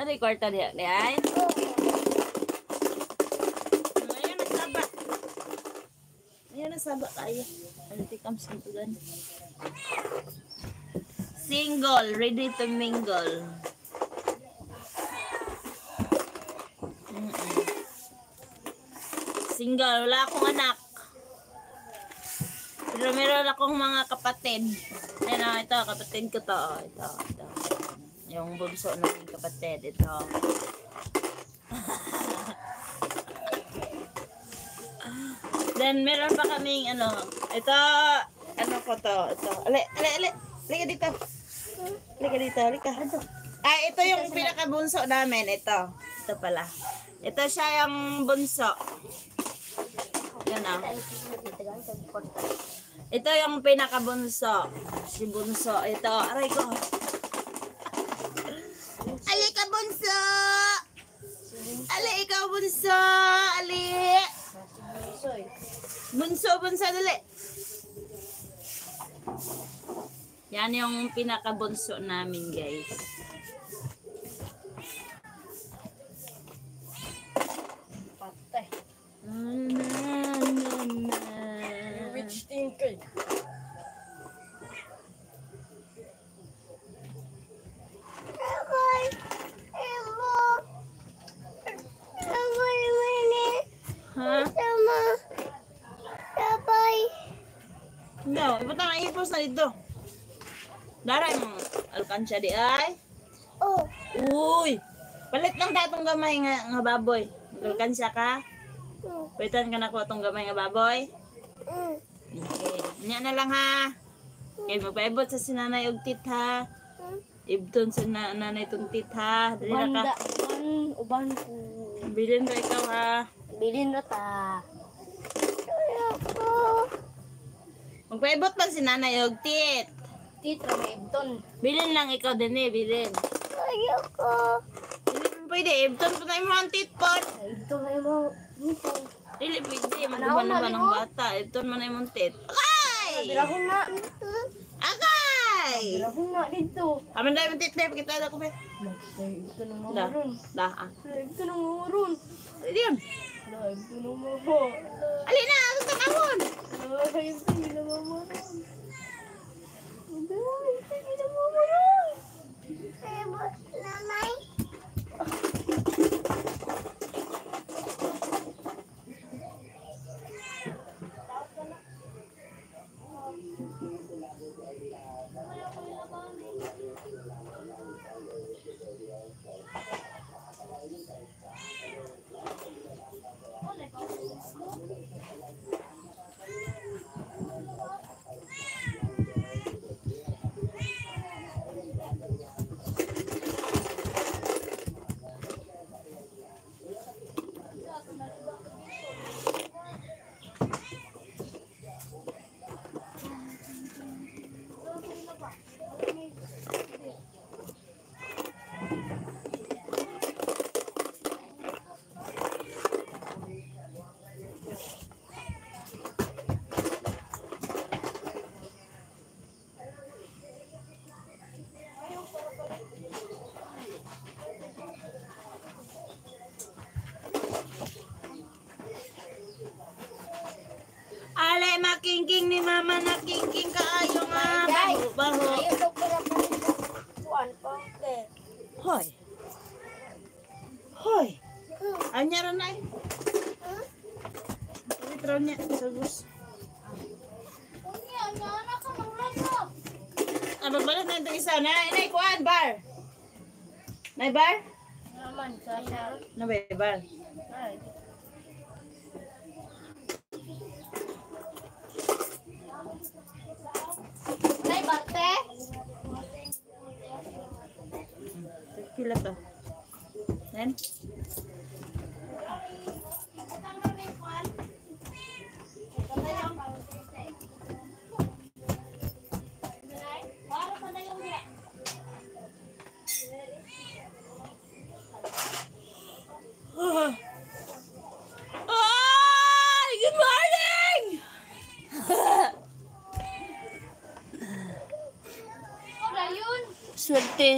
Ano yung kwarta niya? Niyan? Ngayon nasaba. Ngayon nasaba tayo. Ano tikam sintugan? Single, ready to mingle. Single, wala akong anak. Pero meron akong mga kapatid. Ayan, ito, kapatid ko to. Ito. Yung bunso ng kapatid. Ito. Then, meron pa kaming, ito, ko to. Ito. Halika dito. Halika. Ito yung pinakabunso namin. Ito pala. Ito siya yung bunso. Yan o. Ito yung pinakabunso. Si bunso. Ito. Aray ko. Ali ka bunso. Ali ikaw bunso. Ali. Bunso dali. Yan yung pinakabunso namin, guys. Patay. Rich thinker. Ha? No, ibutang ang ipos na dito. Daray mong alkansya di ay. Oh. Uy! Palit lang datong gamay nga baboy. Alkansya ka? Palitan ka na ko itong gamay nga baboy. Okay. Niya na lang ha. Okay, magpaibot sa sinanay og tit ha. Ibton sa nanay tong tit ha. Dali na ka. Uban ko. Bilin ra ikaw ha. Bilin na ta. Magpaibot man si nanay og tit. Titra may ibton. Bilin lang ikaw din bilin. Ayoko. Hindi pwede. Ibton pa tayo mo ang tit pot. Ibton na mo. Dili pwede. Magbuhan na ba ng bata? Ibton man na yung tit. Akay! Bilahon na. Akay! Bilahon na dito. Aman tayo yung tit na. Pakita na ko ba? Ibton na mo Da. ron. Da. Ibton na mo ron. Hindi yun. Ibton na mo ron. Alina! Gusto ka mo! Ibton na mo ron. Ale, makingking ni mama na kingking kaayo nga. Baho. Ayun daw pala pa. Kuan pa. Hoy. Hoy. Anya ron ay. Litro niya sa bus. Magbalat na itong isa. Nay, kuan, bar. Nay, bar? Naman, sa Nay, bar. Ay. Nay, bate? Kila to. Then? Good morning! Wala yun. Swerte.